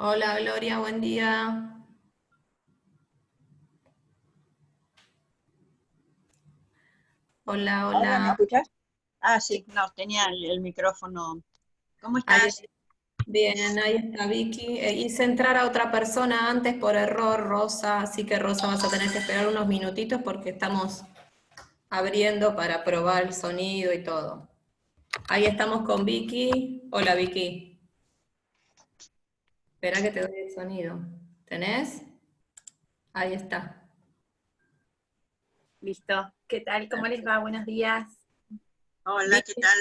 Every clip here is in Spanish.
Hola Gloria, buen día. Hola, ¿Ahora me hola. escuchás? Ah, sí, Sí, no, tenía el micrófono. ¿Cómo ahí, estás? bien, ahí está Vicky. Hice entrar a otra persona antes por error, Rosa, así que Rosa vas a tener que esperar unos minutitos porque estamos abriendo para probar el sonido y todo. Ahí estamos con Vicky. Hola Vicky. Espera que te doy el sonido. ¿Tenés? Ahí está. Listo. ¿Qué tal? ¿Cómo les va? Buenos días. Hola, ¿qué Vicky, tal?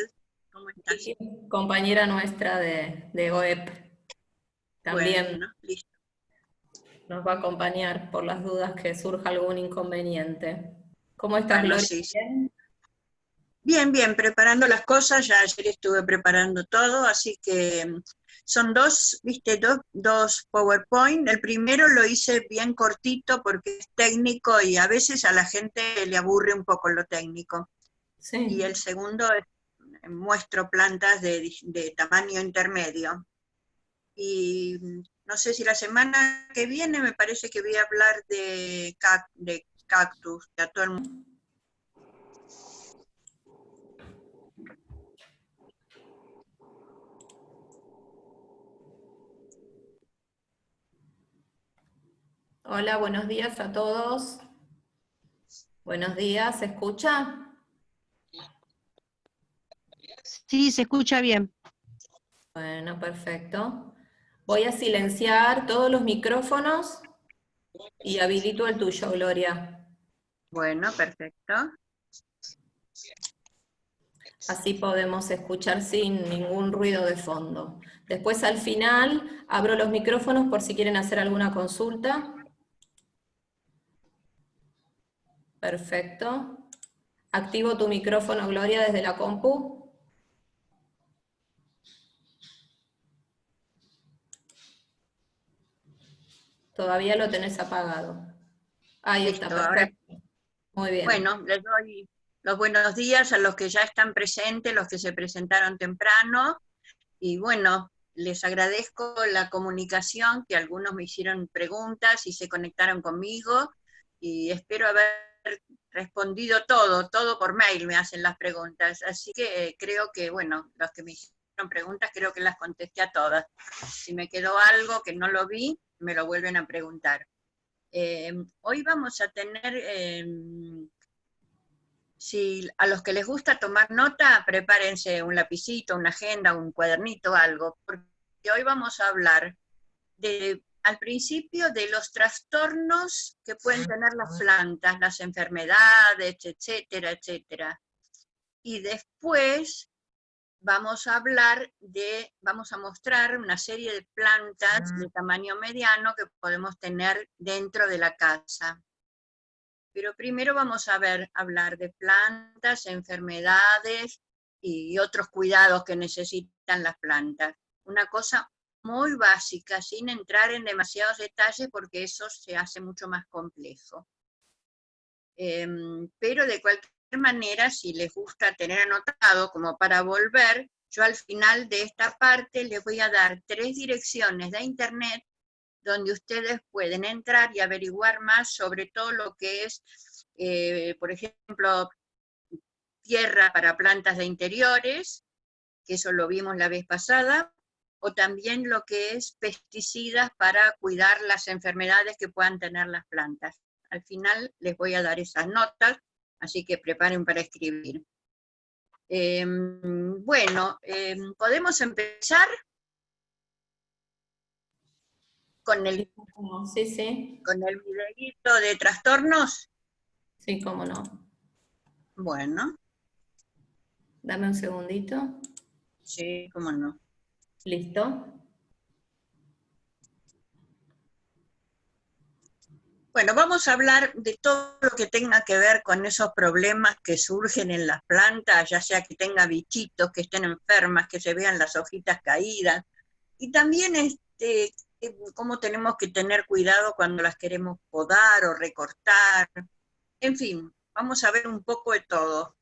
¿Cómo estás? Vicky, compañera nuestra de OEP. También Bueno, listo. nos va a acompañar por las dudas que surja algún inconveniente. ¿Cómo estás, Bueno, Gloria? sí, sí. ¿Bien? Bien, bien, preparando las cosas. Ya ayer estuve preparando todo, así que son dos, viste, dos PowerPoint. El primero lo hice bien cortito porque es técnico y a veces a la gente le aburre un poco lo técnico. Y Sí. el segundo es, muestro plantas de tamaño intermedio. Y no sé si la semana que viene me parece que voy a hablar de cactus, que a todo el mundo. Hola, buenos días a todos. Buenos días, ¿se escucha? Sí, se escucha bien. Bueno, perfecto. Voy a silenciar todos los micrófonos y habilito el tuyo, Gloria. Bueno, perfecto. Así podemos escuchar sin ningún ruido de fondo. Después al final abro los micrófonos por si quieren hacer alguna consulta. Perfecto. Activo tu micrófono, Gloria, desde la compu. Todavía lo tenés apagado. Ahí está, Listo. Ahora, perfecto. Muy bien. bueno, les doy los buenos días a los que ya están presentes, los que se presentaron temprano. Y bueno, les agradezco la comunicación, que algunos me hicieron preguntas y se conectaron conmigo. Y espero haber respondido todo por mail me hacen las preguntas. Así que creo que, bueno, los que me hicieron preguntas, creo que las contesté a todas. Si me quedó algo que no lo vi, me lo vuelven a preguntar. Hoy vamos a tener, si a los que les gusta tomar nota, prepárense un lapicito, una agenda, un cuadernito, algo, porque hoy vamos a hablar al principio de los trastornos que pueden tener las plantas, las enfermedades, etcétera, etcétera. Y después vamos a mostrar una serie de plantas de tamaño mediano que podemos tener dentro de la casa. Pero primero vamos a hablar de plantas, enfermedades y otros cuidados que necesitan las plantas. Una cosa muy básica, sin entrar en demasiados detalles porque eso se hace mucho más complejo. Pero de cualquier manera, si les gusta tener anotado como para volver, yo al final de esta parte les voy a dar 3 direcciones de internet donde ustedes pueden entrar y averiguar más sobre todo lo que es, por ejemplo, tierra para plantas de interiores, que eso lo vimos la vez pasada, o también lo que es pesticidas para cuidar las enfermedades que puedan tener las plantas. Al final les voy a dar esas notas, así que preparen para escribir. Bueno, podemos empezar con el, Sí, sí. con el videíto de trastornos. Sí, cómo no. Bueno, Dame un segundito. sí, cómo no. ¿Listo? Bueno, vamos a hablar de todo lo que tenga que ver con esos problemas que surgen en las plantas, ya sea que tenga bichitos, que estén enfermas, que se vean las hojitas caídas, y también cómo tenemos que tener cuidado cuando las queremos podar o recortar. En fin, vamos a ver un poco de todo.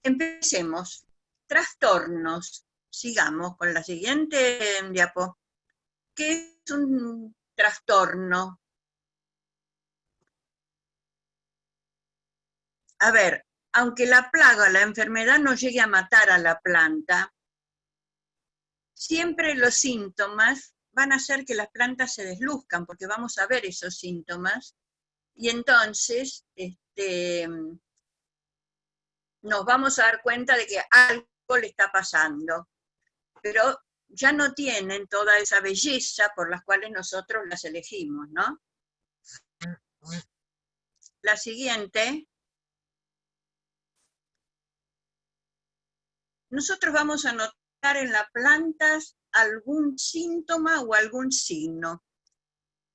Empecemos. Trastornos. sigamos con la siguiente diapo. ¿Qué es un trastorno? A ver, aunque la plaga, la enfermedad no llegue a matar a la planta, siempre los síntomas van a hacer que las plantas se desluzcan, porque vamos a ver esos síntomas, y entonces nos vamos a dar cuenta de que algo le está pasando, pero ya no tienen toda esa belleza por las cuales nosotros las elegimos, ¿no? La siguiente. Nosotros vamos a notar en las plantas algún síntoma o algún signo,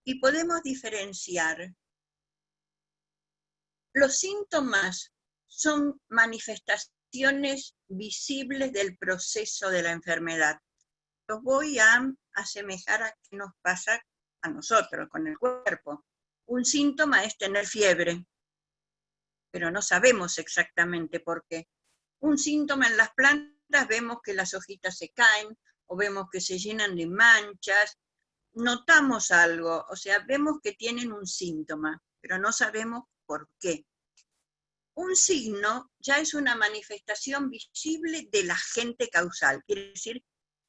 y podemos diferenciar. Los síntomas son manifestaciones visibles del proceso de la enfermedad. Los voy a asemejar a qué nos pasa a nosotros con el cuerpo. Un síntoma es tener fiebre, pero no sabemos exactamente por qué. Un síntoma en las plantas, vemos que las hojitas se caen, o vemos que se llenan de manchas, notamos algo, o sea, vemos que tienen un síntoma, pero no sabemos por qué. Un signo ya es una manifestación visible del agente causal, quiere decir,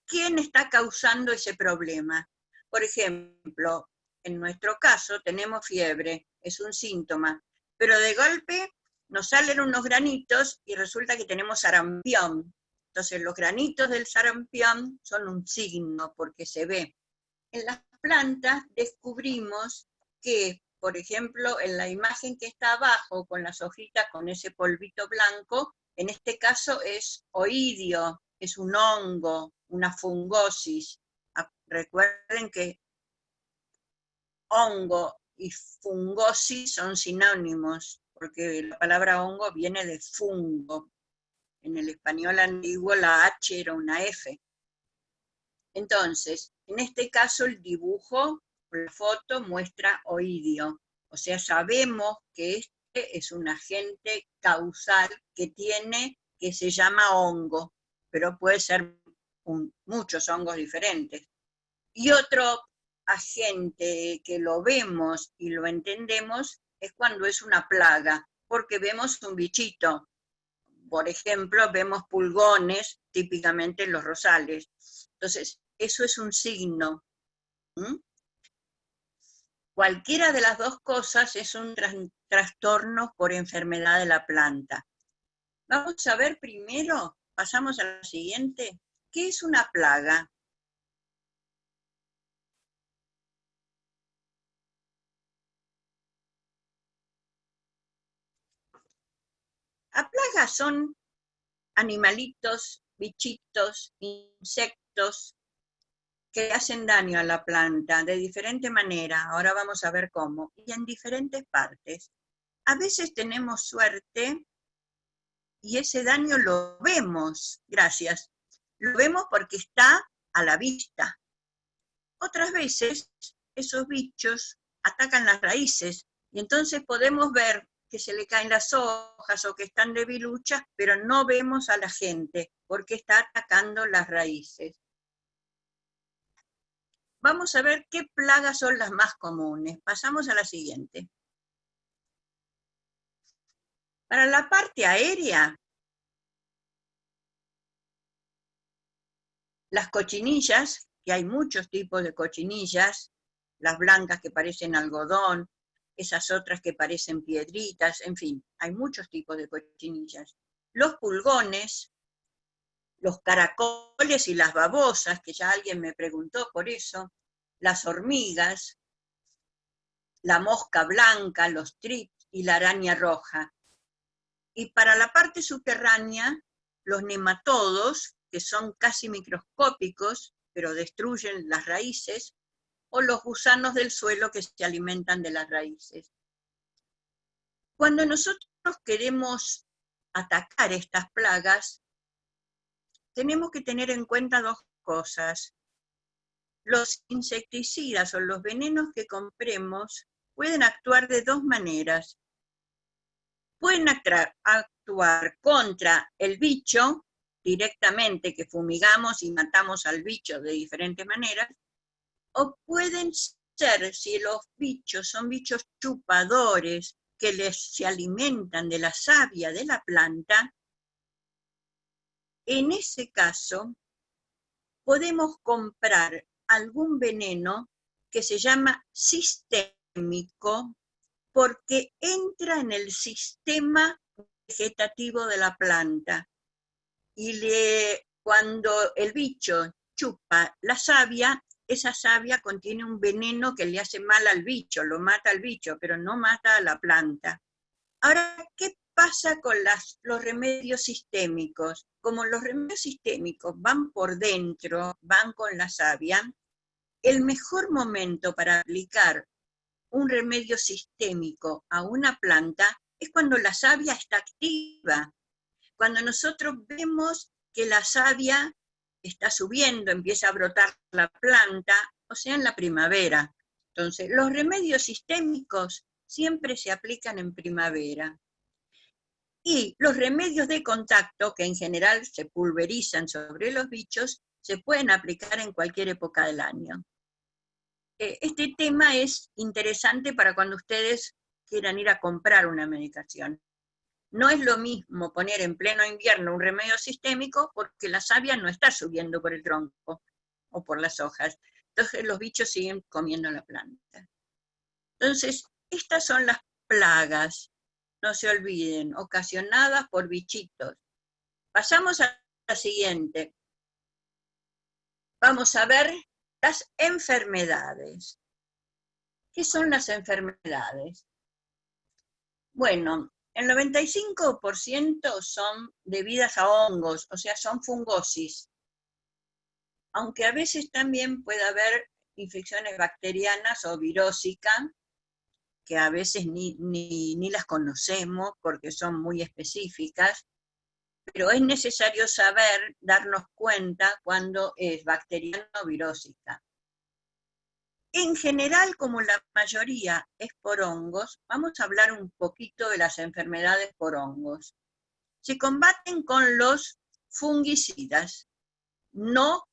¿quién está causando ese problema? Por ejemplo, en nuestro caso tenemos fiebre, es un síntoma, pero de golpe nos salen unos granitos y resulta que tenemos sarampión. Entonces los granitos del sarampión son un signo porque se ve. En las plantas descubrimos que, por ejemplo, en la imagen que está abajo, con las hojitas, con ese polvito blanco, en este caso es oidio, es un hongo, una fungosis. Recuerden que hongo y fungosis son sinónimos, porque la palabra hongo viene de fungo. En el español antiguo la H era una F. Entonces, en este caso el dibujo, la foto muestra oidio. O sea, sabemos que este es un agente causal que se llama hongo, pero puede ser muchos hongos diferentes. Y otro agente que lo vemos y lo entendemos es cuando es una plaga, porque vemos un bichito. Por ejemplo, vemos pulgones, típicamente en los rosales. Entonces, eso es un signo. Cualquiera de las dos cosas es un trastorno por enfermedad de la planta. Vamos a ver primero, pasamos a la siguiente, ¿qué es una plaga? Las plagas son animalitos, bichitos, insectos que hacen daño a la planta de diferente manera. Ahora vamos a ver cómo. Y en diferentes partes. A veces tenemos suerte y ese daño lo vemos, gracias. Lo vemos porque está a la vista. Otras veces esos bichos atacan las raíces y entonces podemos ver que se le caen las hojas o que están debiluchas, pero no vemos a la gente porque está atacando las raíces. Vamos a ver qué plagas son las más comunes. Pasamos a la siguiente. Para la parte aérea, las cochinillas, que hay muchos tipos de cochinillas, las blancas que parecen algodón, esas otras que parecen piedritas, en fin, hay muchos tipos de cochinillas. Los pulgones, los caracoles y las babosas, que ya alguien me preguntó por eso, las hormigas, la mosca blanca, los trips y la araña roja. Y para la parte subterránea, los nematodos, que son casi microscópicos, pero destruyen las raíces, o los gusanos del suelo que se alimentan de las raíces. Cuando nosotros queremos atacar estas plagas, tenemos que tener en cuenta dos cosas. Los insecticidas o los venenos que compremos pueden actuar de dos maneras. Pueden actuar contra el bicho, directamente, que fumigamos y matamos al bicho de diferentes maneras, o pueden ser, si los bichos son bichos chupadores que se alimentan de la savia de la planta, en ese caso podemos comprar algún veneno que se llama sistémico, porque entra en el sistema vegetativo de la planta. Y cuando el bicho chupa la savia, esa savia contiene un veneno que le hace mal al bicho, lo mata al bicho, pero no mata a la planta. Ahora, ¿qué pasa con los remedios sistémicos? Como los remedios sistémicos van por dentro, van con la savia, el mejor momento para aplicar un remedio sistémico a una planta es cuando la savia está activa. Cuando nosotros vemos que la savia está subiendo, empieza a brotar la planta, o sea, en la primavera. Entonces, los remedios sistémicos siempre se aplican en primavera. Y los remedios de contacto, que en general se pulverizan sobre los bichos, se pueden aplicar en cualquier época del año. Este tema es interesante para cuando ustedes quieran ir a comprar una medicación. No es lo mismo poner en pleno invierno un remedio sistémico porque la savia no está subiendo por el tronco o por las hojas. Entonces los bichos siguen comiendo la planta. Entonces, estas son las plagas, no se olviden, ocasionadas por bichitos. Pasamos a la siguiente. Vamos a ver las enfermedades. ¿Qué son las enfermedades? Bueno, el 95% son debidas a hongos, o sea, son fungosis. Aunque a veces también puede haber infecciones bacterianas o virósicas, que a veces ni las conocemos porque son muy específicas, pero es necesario saber, darnos cuenta cuando es bacteriana o virósica. En general, como la mayoría es por hongos, vamos a hablar un poquito de las enfermedades por hongos. Se combaten con los fungicidas, no,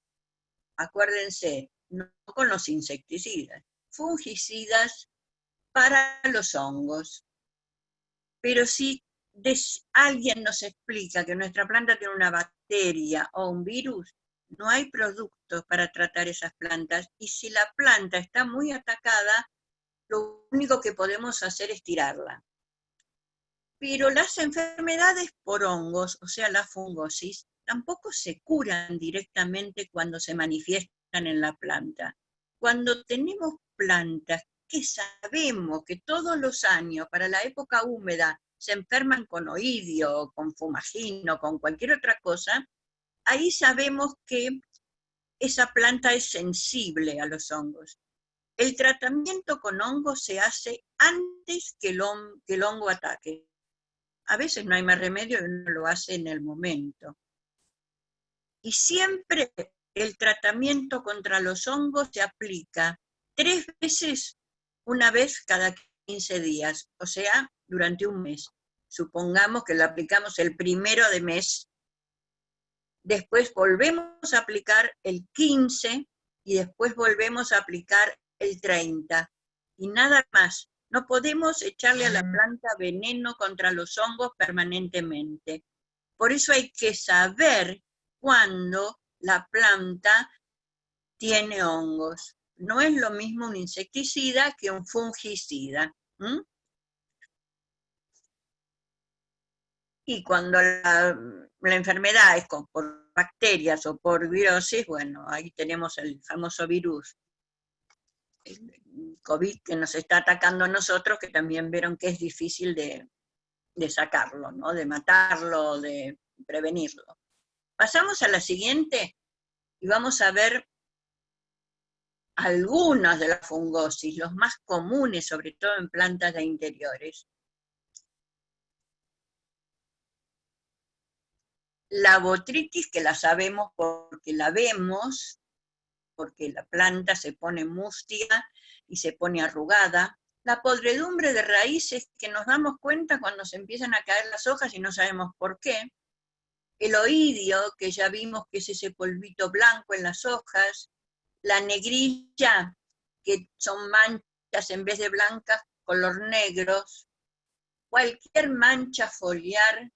acuérdense, no con los insecticidas, fungicidas para los hongos. Pero si alguien nos explica que nuestra planta tiene una bacteria o un virus, no hay productos para tratar esas plantas, y si la planta está muy atacada, lo único que podemos hacer es tirarla. Pero las enfermedades por hongos, o sea, la fungosis, tampoco se curan directamente cuando se manifiestan en la planta. Cuando tenemos plantas que sabemos que todos los años, para la época húmeda, se enferman con oidio, con fumagino, con cualquier otra cosa, ahí sabemos que esa planta es sensible a los hongos. El tratamiento con hongos se hace antes que el hongo ataque. A veces no hay más remedio y uno lo hace en el momento. Y siempre el tratamiento contra los hongos se aplica 3 veces, una vez cada 15 días, o sea, durante un mes. Supongamos que lo aplicamos el 1 de mes, después volvemos a aplicar el 15 y después volvemos a aplicar el 30. Y nada más. No podemos echarle a la planta veneno contra los hongos permanentemente. Por eso hay que saber cuándo la planta tiene hongos. No es lo mismo un insecticida que un fungicida. Y cuando la enfermedad es por bacterias o por virosis, bueno, ahí tenemos el famoso virus, el COVID, que nos está atacando a nosotros, que también vieron que es difícil de sacarlo, ¿no? De matarlo, de prevenirlo. Pasamos a la siguiente y vamos a ver algunas de las fungosis, los más comunes, sobre todo en plantas de interiores. La botrytis, que la sabemos porque la vemos, porque la planta se pone mustia y se pone arrugada. La podredumbre de raíces, que nos damos cuenta cuando se empiezan a caer las hojas y no sabemos por qué. el oidio, que ya vimos que es ese polvito blanco en las hojas, la negrilla, que son manchas en vez de blancas, color negros, cualquier mancha foliar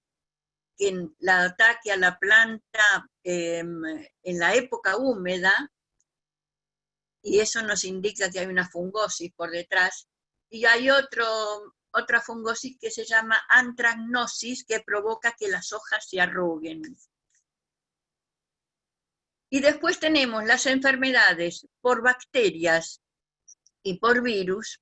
que la ataque a la planta en la época húmeda, y eso nos indica que hay una fungosis por detrás, y hay otra fungosis que se llama antracnosis, que provoca que las hojas se arruguen. Y después tenemos las enfermedades por bacterias y por virus,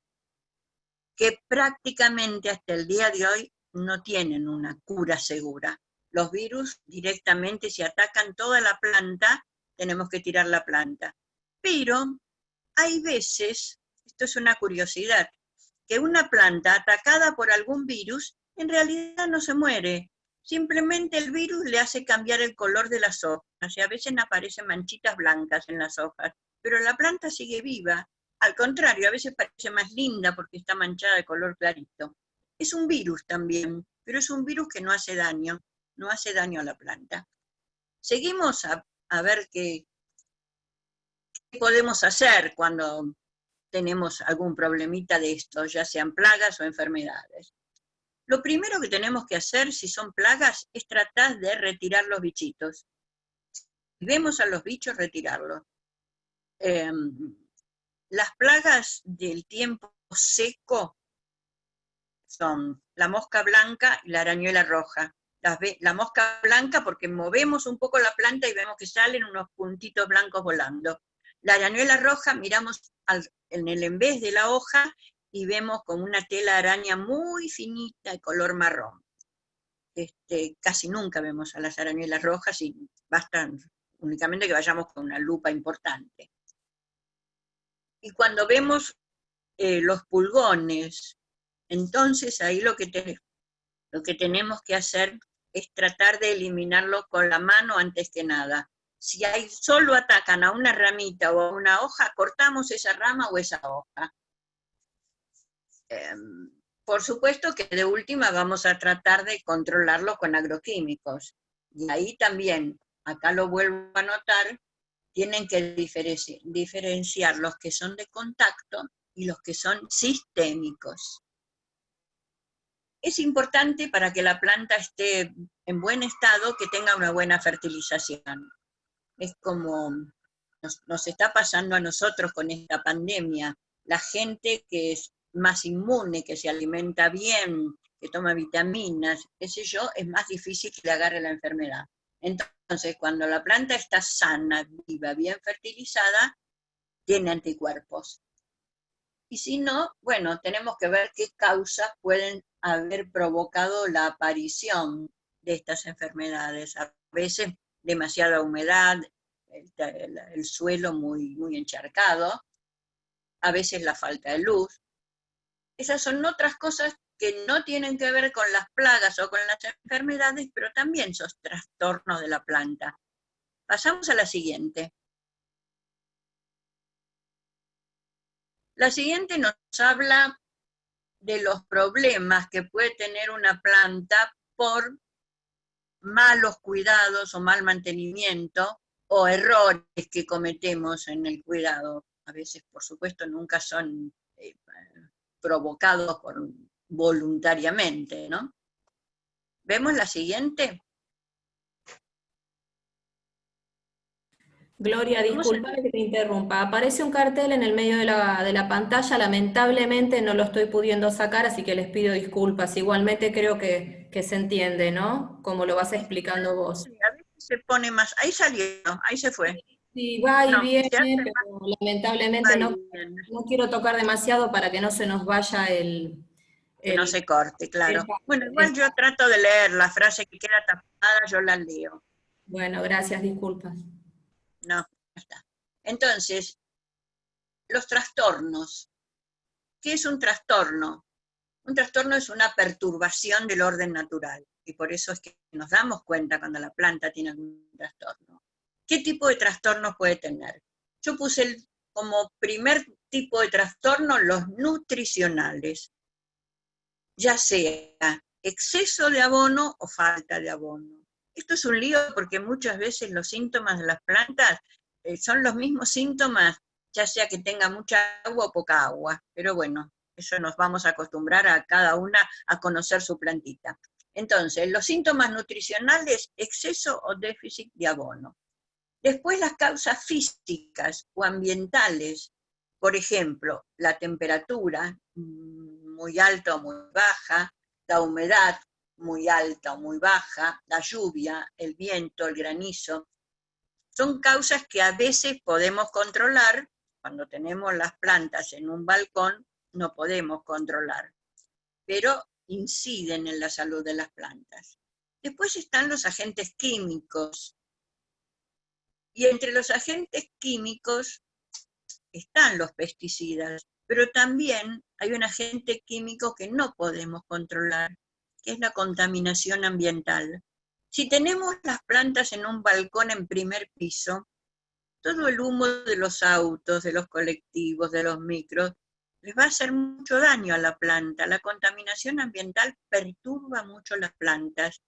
que prácticamente hasta el día de hoy no tienen una cura segura. Los virus directamente, si atacan toda la planta, tenemos que tirar la planta. Pero hay veces, esto es una curiosidad, que una planta atacada por algún virus en realidad no se muere. Simplemente el virus le hace cambiar el color de las hojas, y a veces aparecen manchitas blancas en las hojas, pero la planta sigue viva. Al contrario, a veces parece más linda porque está manchada de color clarito. Es un virus también, pero es un virus que no hace daño a la planta. Seguimos a ver qué podemos hacer cuando tenemos algún problemita de esto, ya sean plagas o enfermedades. Lo primero que tenemos que hacer, si son plagas, es tratar de retirar los bichitos. Si vemos a los bichos, retirarlos. Las plagas del tiempo seco son la mosca blanca y la arañuela roja. La mosca blanca porque movemos un poco la planta y vemos que salen unos puntitos blancos volando. La arañuela roja miramos en el envés de la hoja y vemos como una tela de araña muy finita de color marrón. Casi nunca vemos a las arañuelas rojas y bastan únicamente que vayamos con una lupa importante. Y cuando vemos los pulgones, entonces ahí lo que tenemos que hacer es tratar de eliminarlo con la mano antes que nada. Si solo atacan a una ramita o a una hoja, cortamos esa rama o esa hoja. Por supuesto que de última vamos a tratar de controlarlo con agroquímicos. Y ahí también, acá lo vuelvo a notar, tienen que diferenciar los que son de contacto y los que son sistémicos. Es importante para que la planta esté en buen estado que tenga una buena fertilización. Es como nos está pasando a nosotros con esta pandemia. La gente que es más inmune, que se alimenta bien, que toma vitaminas, qué sé yo, es más difícil que le agarre la enfermedad. Entonces, cuando la planta está sana, viva, bien fertilizada, tiene anticuerpos. Y si no, bueno, tenemos que ver qué causas pueden haber provocado la aparición de estas enfermedades. A veces demasiada humedad, el suelo muy encharcado, a veces la falta de luz. Esas son otras cosas que no tienen que ver con las plagas o con las enfermedades, pero también son trastornos de la planta. Pasamos a la siguiente. La siguiente nos habla de los problemas que puede tener una planta por malos cuidados o mal mantenimiento o errores que cometemos en el cuidado. A veces, por supuesto, nunca son provocados voluntariamente, ¿no? ¿Vemos la siguiente? Gloria, disculpa que te interrumpa. Aparece un cartel en el medio de la pantalla, lamentablemente no lo estoy pudiendo sacar, así que les pido disculpas. Igualmente creo que se entiende, ¿no? Como lo vas explicando vos. Sí, a veces se pone más, ahí salió, ahí se fue. Sí, va y No, viene, se hace pero lamentablemente más no bien, quiero tocar demasiado para que no se nos vaya que no se corte, claro. Bueno, igual yo trato de leer la frase que queda tapada, yo la leo. Bueno, gracias, disculpas. No, ya está. Entonces, los trastornos. ¿Qué es un trastorno? Un trastorno es una perturbación del orden natural, y por eso es que nos damos cuenta cuando la planta tiene algún trastorno. ¿Qué tipo de trastornos puede tener? Yo puse como primer tipo de trastorno los nutricionales, ya sea exceso de abono o falta de abono. Esto es un lío porque muchas veces los síntomas de las plantas son los mismos síntomas, ya sea que tenga mucha agua o poca agua. Pero bueno, eso nos vamos a acostumbrar a cada una a conocer su plantita. Entonces, los síntomas nutricionales, exceso o déficit de abono. Después las causas físicas o ambientales, por ejemplo, la temperatura muy alta o muy baja, la humedad muy alta o muy baja, la lluvia, el viento, el granizo, son causas que a veces podemos controlar. Cuando tenemos las plantas en un balcón, no podemos controlar, pero inciden en la salud de las plantas. Después están los agentes químicos, y entre los agentes químicos están los pesticidas, pero también hay un agente químico que no podemos controlar, que es la contaminación ambiental. Si tenemos las plantas en un balcón en primer piso, todo el humo de los autos, de los colectivos, de los micros, les va a hacer mucho daño a la planta. La contaminación ambiental perturba mucho las plantas.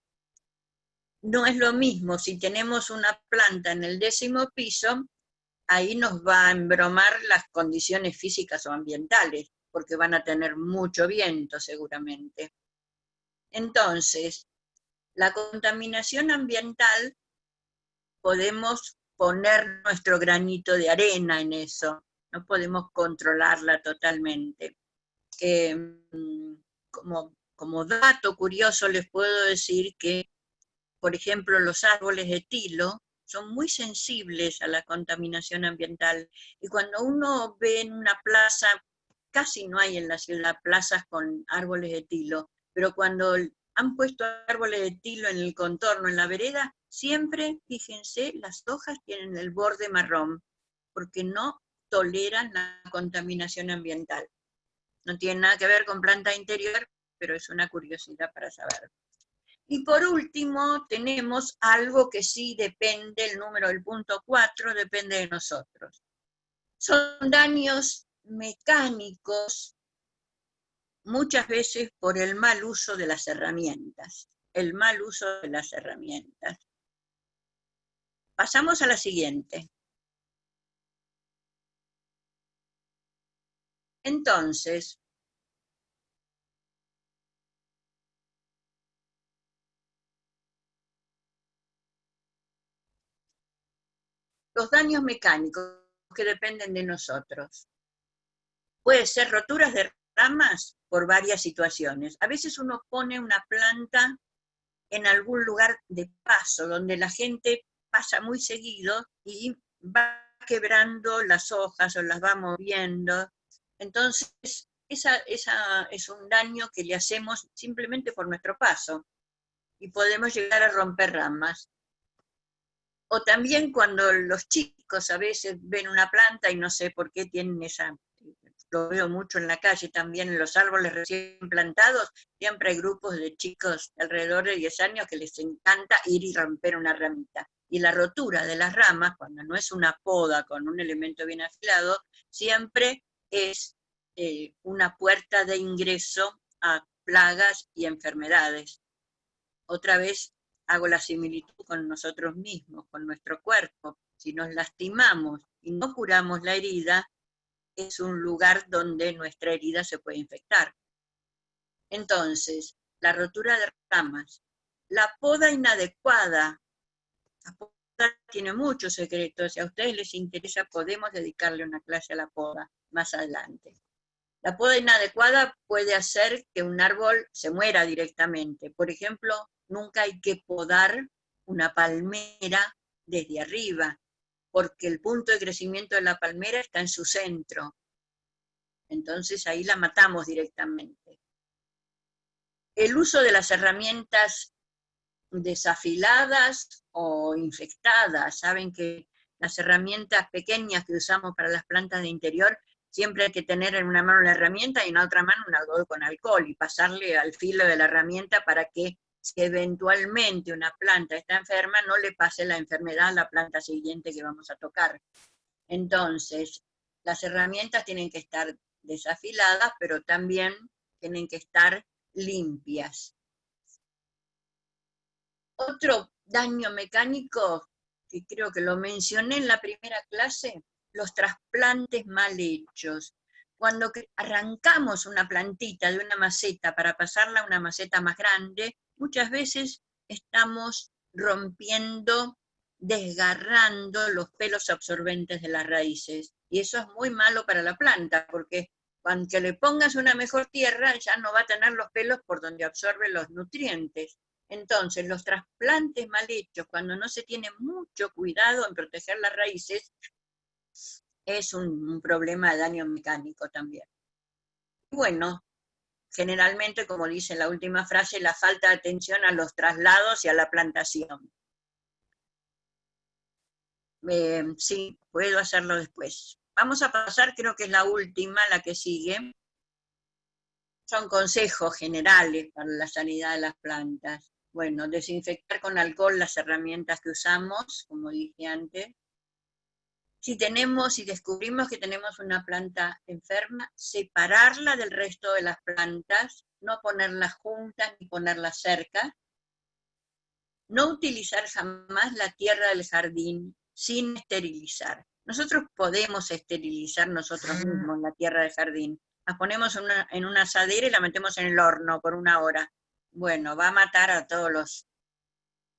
No es lo mismo si tenemos una planta en el 10º piso, ahí nos va a embromar las condiciones físicas o ambientales, porque van a tener mucho viento seguramente. Entonces, la contaminación ambiental, podemos poner nuestro granito de arena en eso, no podemos controlarla totalmente. Como dato curioso les puedo decir que, por ejemplo, los árboles de tilo son muy sensibles a la contaminación ambiental, y cuando uno ve en una plaza, casi no hay en la ciudad plazas con árboles de tilo, pero cuando han puesto árboles de tilo en el contorno, en la vereda, siempre, fíjense, las hojas tienen el borde marrón, porque no toleran la contaminación ambiental. No tiene nada que ver con planta interior, pero es una curiosidad para saber. Y por último, tenemos algo que sí depende, el número del punto 4, depende de nosotros. Son daños mecánicos, muchas veces por el mal uso de las herramientas. El mal uso de las herramientas. Pasamos a la siguiente. Entonces, los daños mecánicos que dependen de nosotros. Puede ser roturas de ramas por varias situaciones. A veces uno pone una planta en algún lugar de paso, donde la gente pasa muy seguido y va quebrando las hojas o las va moviendo. Entonces, esa es un daño que le hacemos simplemente por nuestro paso, y podemos llegar a romper ramas. O también cuando los chicos a veces ven una planta y no sé por qué tienen esa, lo veo mucho en la calle también, en los árboles recién plantados, siempre hay grupos de chicos de alrededor de 10 años que les encanta ir y romper una ramita. Y la rotura de las ramas, cuando no es una poda con un elemento bien afilado, siempre es una puerta de ingreso a plagas y enfermedades. Otra vez hago la similitud con nosotros mismos, con nuestro cuerpo. Si nos lastimamos y no curamos la herida, es un lugar donde nuestra herida se puede infectar. Entonces, la rotura de ramas, la poda inadecuada. La poda tiene muchos secretos. Si a ustedes les interesa, podemos dedicarle una clase a la poda más adelante. La poda inadecuada puede hacer que un árbol se muera directamente. Por ejemplo, nunca hay que podar una palmera desde arriba, porque el punto de crecimiento de la palmera está en su centro. Entonces ahí la matamos directamente. El uso de las herramientas desafiladas o infectadas. Saben que las herramientas pequeñas que usamos para las plantas de interior, siempre hay que tener en una mano la herramienta y en la otra mano un algodón con alcohol y pasarle al filo de la herramienta para que, si eventualmente una planta está enferma, no le pase la enfermedad a la planta siguiente que vamos a tocar. Entonces, las herramientas tienen que estar desafiladas, pero también tienen que estar limpias. Otro daño mecánico, que creo que lo mencioné en la primera clase, los trasplantes mal hechos. Cuando arrancamos una plantita de una maceta para pasarla a una maceta más grande, muchas veces estamos rompiendo, desgarrando los pelos absorbentes de las raíces. Y eso es muy malo para la planta, porque cuando le pongas una mejor tierra, ya no va a tener los pelos por donde absorbe los nutrientes. Entonces, los trasplantes mal hechos, cuando no se tiene mucho cuidado en proteger las raíces, es un problema de daño mecánico también. Bueno, generalmente, como dice la última frase, la falta de atención a los traslados y a la plantación. Sí, puedo hacerlo después. Vamos a pasar, creo que es la última, la que sigue. Son consejos generales para la sanidad de las plantas. Bueno, desinfectar con alcohol las herramientas que usamos, como dije antes. Si descubrimos que tenemos una planta enferma, separarla del resto de las plantas, no ponerlas juntas ni ponerlas cerca. No utilizar jamás la tierra del jardín sin esterilizar. Nosotros podemos esterilizar nosotros mismos la tierra del jardín. La ponemos en una asadera y la metemos en el horno por 1 hora. Bueno, va a matar a todos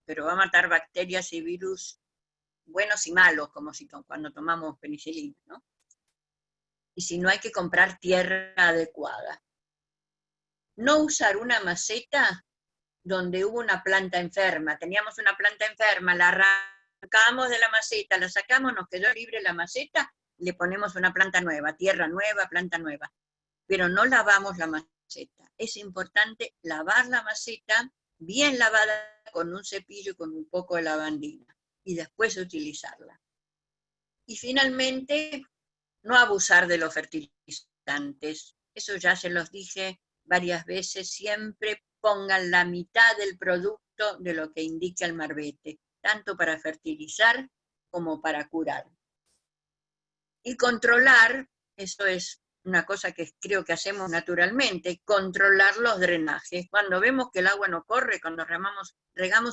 pero va a matar bacterias y virus buenos y malos, como cuando tomamos penicilina, ¿no? Y si no, hay que comprar tierra adecuada. No usar una maceta donde hubo una planta enferma. Teníamos una planta enferma, la arrancamos de la maceta, la sacamos, nos quedó libre la maceta, le ponemos una planta nueva, tierra nueva, planta nueva. Pero no lavamos la maceta. Es importante lavar la maceta bien lavada con un cepillo y con un poco de lavandina, y después utilizarla. Y finalmente, no abusar de los fertilizantes. Eso ya se los dije varias veces, siempre pongan la mitad del producto de lo que indica el marbete, tanto para fertilizar como para curar. Y controlar, eso es una cosa que creo que hacemos naturalmente, controlar los drenajes. Cuando vemos que el agua no corre, cuando regamos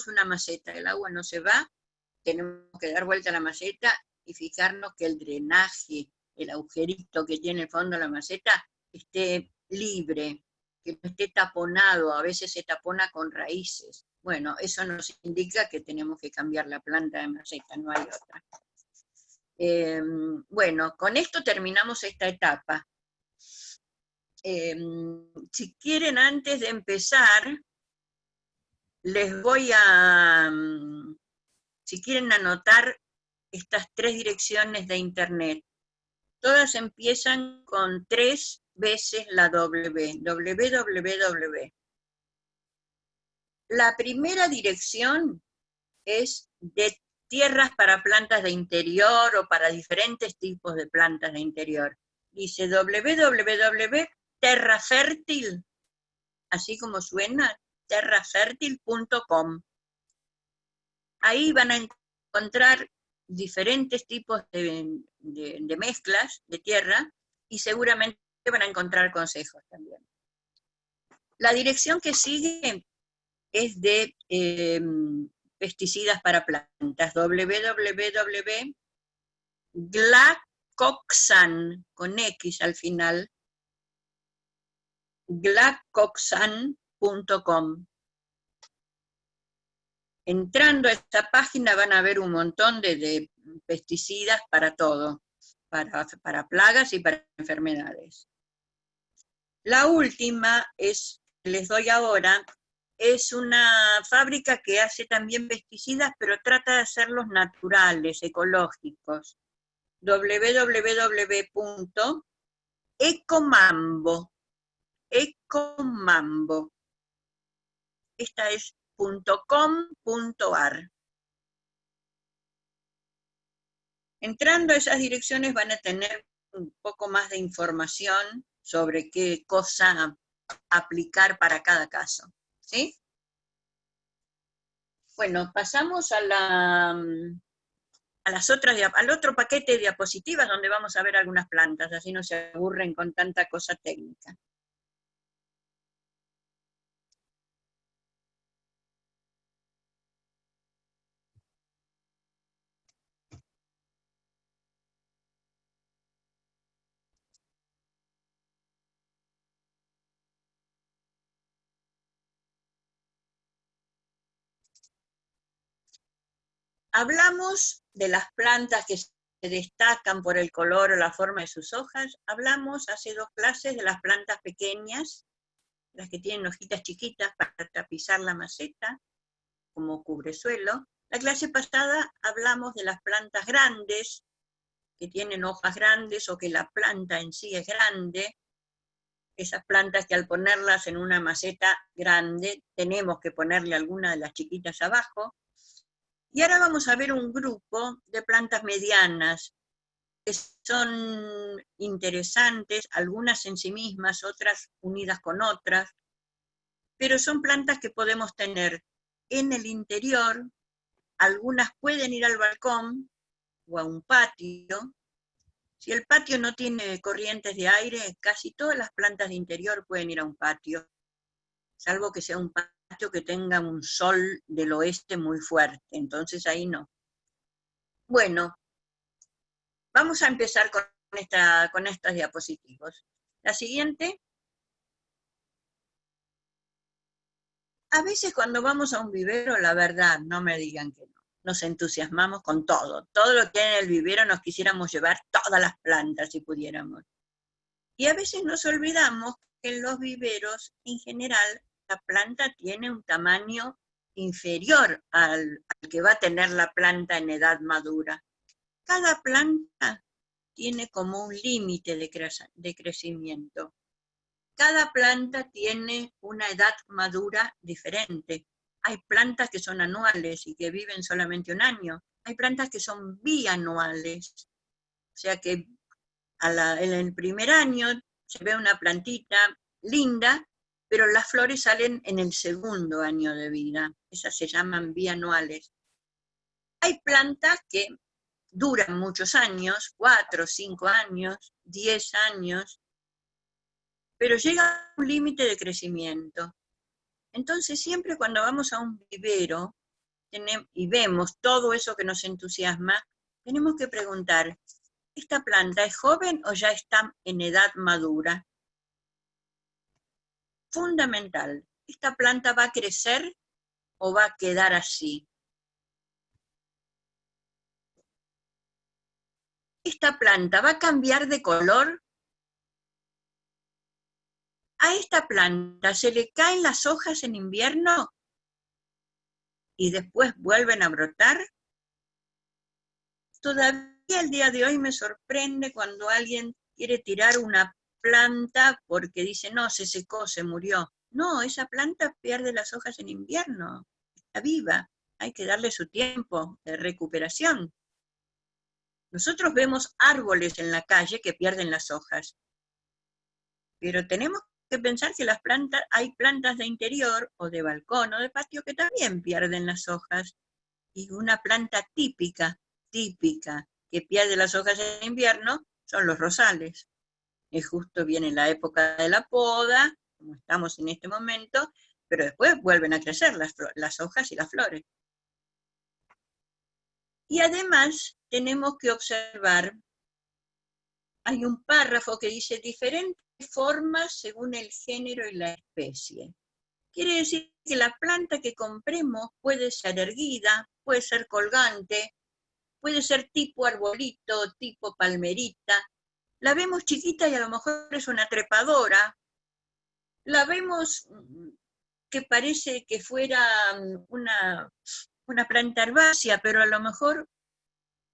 una maceta, el agua no se va, tenemos que dar vuelta a la maceta y fijarnos que el drenaje, el agujerito que tiene el fondo de la maceta, esté libre, que no esté taponado, a veces se tapona con raíces. Bueno, eso nos indica que tenemos que cambiar la planta de maceta, no hay otra. Bueno, con esto terminamos esta etapa. Si quieren, antes de empezar, les voy a, si quieren anotar estas 3 direcciones de internet. Todas empiezan con 3 veces la www. La primera dirección es de tierras para plantas de interior o para diferentes tipos de plantas de interior. Dice www.terrafertil, así como suena, terrafertil.com. Ahí van a encontrar diferentes tipos de mezclas de tierra y seguramente van a encontrar consejos también. La dirección que sigue es de pesticidas para plantas, www.glacoxan, con X al final, glacoxan.com. Entrando a esta página van a ver un montón de pesticidas para todo, para plagas y para enfermedades. La última les doy ahora, es una fábrica que hace también pesticidas, pero trata de hacerlos naturales, ecológicos. www.ecomambo. Ecomambo. Esta es .com.ar. Entrando a esas direcciones van a tener un poco más de información sobre qué cosa aplicar para cada caso. ¿Sí? Bueno, pasamos al otro paquete de diapositivas donde vamos a ver algunas plantas, así no se aburren con tanta cosa técnica. Hablamos de las plantas que se destacan por el color o la forma de sus hojas. Hablamos hace 2 clases de las plantas pequeñas, las que tienen hojitas chiquitas para tapizar la maceta, como cubresuelo. La clase pasada hablamos de las plantas grandes, que tienen hojas grandes o que la planta en sí es grande. Esas plantas que al ponerlas en una maceta grande, tenemos que ponerle alguna de las chiquitas abajo. Y ahora vamos a ver un grupo de plantas medianas, que son interesantes, algunas en sí mismas, otras unidas con otras, pero son plantas que podemos tener en el interior, algunas pueden ir al balcón o a un patio. Si el patio no tiene corrientes de aire, casi todas las plantas de interior pueden ir a un patio, salvo que sea un patio que tenga un sol del oeste muy fuerte, entonces ahí no. Bueno, vamos a empezar con estas diapositivas. La siguiente. A veces cuando vamos a un vivero, la verdad, no me digan que no, nos entusiasmamos con todo. Todo lo que hay en el vivero nos quisiéramos llevar todas las plantas si pudiéramos. Y a veces nos olvidamos que en los viveros, en general, la planta tiene un tamaño inferior al que va a tener la planta en edad madura. Cada planta tiene como un límite de crecimiento. Cada planta tiene una edad madura diferente. Hay plantas que son anuales y que viven solamente 1 año. Hay plantas que son bianuales. O sea que en el primer año se ve una plantita linda, pero las flores salen en el segundo año de vida. Esas se llaman bianuales. Hay plantas que duran muchos años, 4, 5 años, 10 años, pero llega a un límite de crecimiento. Entonces, siempre cuando vamos a un vivero y vemos todo eso que nos entusiasma, tenemos que preguntar, ¿esta planta es joven o ya está en edad madura? Fundamental, ¿esta planta va a crecer o va a quedar así? ¿Esta planta va a cambiar de color? ¿A esta planta se le caen las hojas en invierno y después vuelven a brotar? Todavía el día de hoy me sorprende cuando alguien quiere tirar una planta porque dice, no, se secó, se murió. No, esa planta pierde las hojas en invierno, está viva, hay que darle su tiempo de recuperación. Nosotros vemos árboles en la calle que pierden las hojas, pero tenemos que pensar que hay plantas de interior o de balcón o de patio que también pierden las hojas. Y una planta típica que pierde las hojas en invierno son los rosales. Y justo viene la época de la poda, como estamos en este momento, pero después vuelven a crecer las hojas y las flores. Y además tenemos que observar, hay un párrafo que dice diferentes formas según el género y la especie. Quiere decir que la planta que compremos puede ser erguida, puede ser colgante, puede ser tipo arbolito, tipo palmerita. La vemos chiquita y a lo mejor es una trepadora. La vemos que parece que fuera una planta herbácea, pero a lo mejor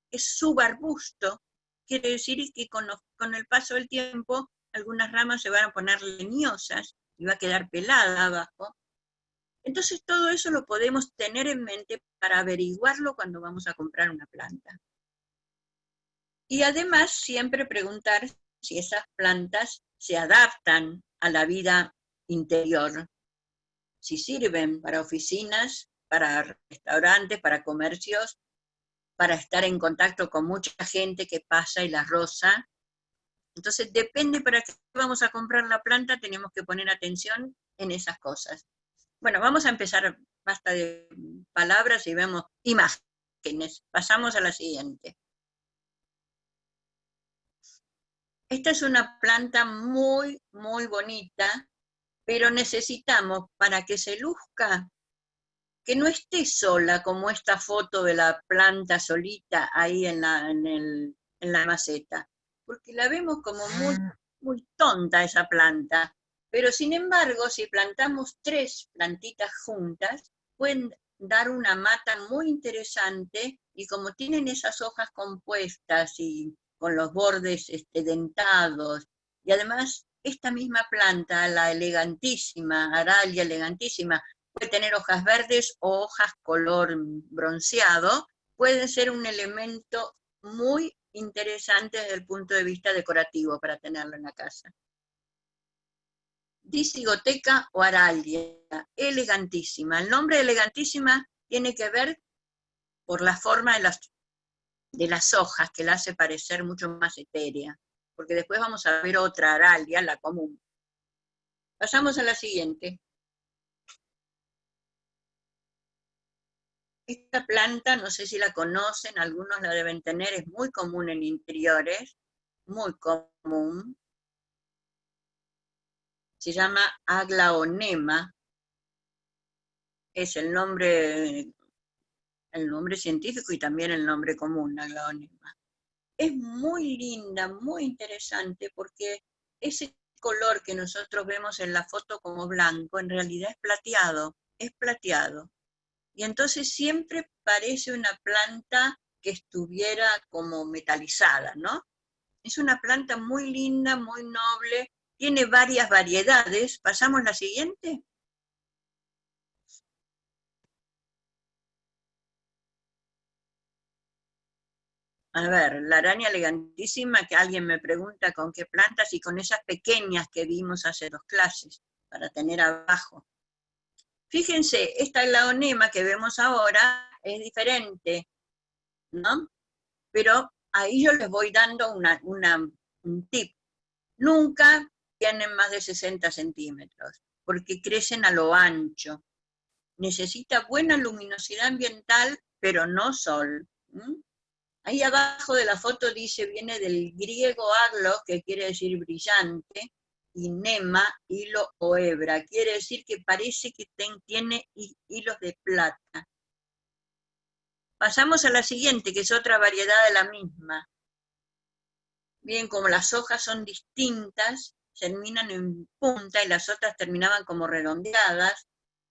es subarbusto. Quiere decir que con el paso del tiempo algunas ramas se van a poner leñosas y va a quedar pelada abajo. Entonces todo eso lo podemos tener en mente para averiguarlo cuando vamos a comprar una planta. Y además siempre preguntar si esas plantas se adaptan a la vida interior, si sirven para oficinas, para restaurantes, para comercios, para estar en contacto con mucha gente que pasa y la roza. Entonces depende para qué vamos a comprar la planta, tenemos que poner atención en esas cosas. Bueno, vamos a empezar, basta de palabras y vemos imágenes. Pasamos a la siguiente. Esta es una planta muy, muy bonita, pero necesitamos, para que se luzca, que no esté sola como esta foto de la planta solita ahí en la maceta, porque la vemos como muy tonta esa planta, pero sin embargo, si plantamos 3 plantitas juntas, pueden dar una mata muy interesante, y como tienen esas hojas compuestas y con los bordes dentados, y además esta misma planta, la elegantísima, Aralia elegantísima, puede tener hojas verdes o hojas color bronceado, puede ser un elemento muy interesante desde el punto de vista decorativo para tenerlo en la casa. Disigoteca o Aralia, elegantísima. El nombre elegantísima tiene que ver por la forma de las hojas, que la hace parecer mucho más etérea, porque después vamos a ver otra Aralia, la común. Pasamos a la siguiente. Esta planta, no sé si la conocen, algunos la deben tener, es muy común en interiores, muy común. Se llama Aglaonema, es el nombre científico y también el nombre común, Aglaonema. Es muy linda, muy interesante, porque ese color que nosotros vemos en la foto como blanco, en realidad es plateado, y entonces siempre parece una planta que estuviera como metalizada, ¿no? Es una planta muy linda, muy noble, tiene varias variedades. ¿Pasamos la siguiente? A ver, la araña elegantísima, que alguien me pregunta con qué plantas, y con esas pequeñas que vimos hace 2 clases, para tener abajo. Fíjense, esta Aglaonema que vemos ahora es diferente, ¿no? Pero ahí yo les voy dando un tip. Nunca tienen más de 60 centímetros, porque crecen a lo ancho. Necesita buena luminosidad ambiental, pero no sol. Ahí abajo de la foto dice, viene del griego aglos, que quiere decir brillante, y nema, hilo o hebra. Quiere decir que parece que tiene hilos de plata. Pasamos a la siguiente, que es otra variedad de la misma. Bien, como las hojas son distintas, terminan en punta y las otras terminaban como redondeadas,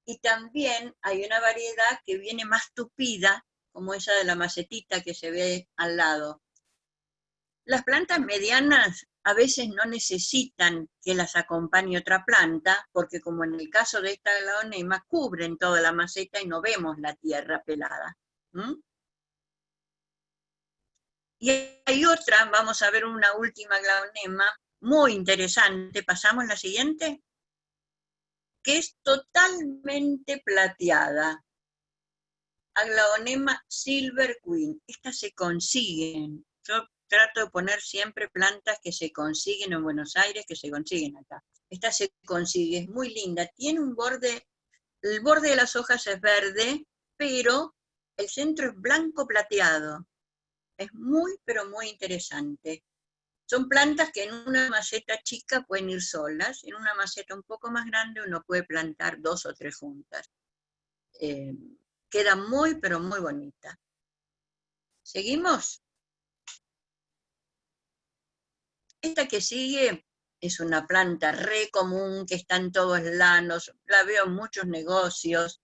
y también hay una variedad que viene más tupida, como esa de la macetita que se ve al lado. Las plantas medianas a veces no necesitan que las acompañe otra planta, porque como en el caso de esta Aglaonema, cubren toda la maceta y no vemos la tierra pelada. Y hay otra, vamos a ver una última Aglaonema, muy interesante. ¿Pasamos la siguiente? Que es totalmente plateada. Aglaonema Silver Queen. Estas se consiguen. Yo trato de poner siempre plantas que se consiguen en Buenos Aires, que se consiguen acá. Esta se consigue, es muy linda. Tiene un borde, el borde de las hojas es verde, pero el centro es blanco plateado. Es muy, pero muy interesante. Son plantas que en una maceta chica pueden ir solas, en una maceta un poco más grande uno puede plantar 2 o 3 juntas. Queda muy, pero muy bonita. ¿Seguimos? Esta que sigue es una planta re común que está en todos lados, la veo en muchos negocios.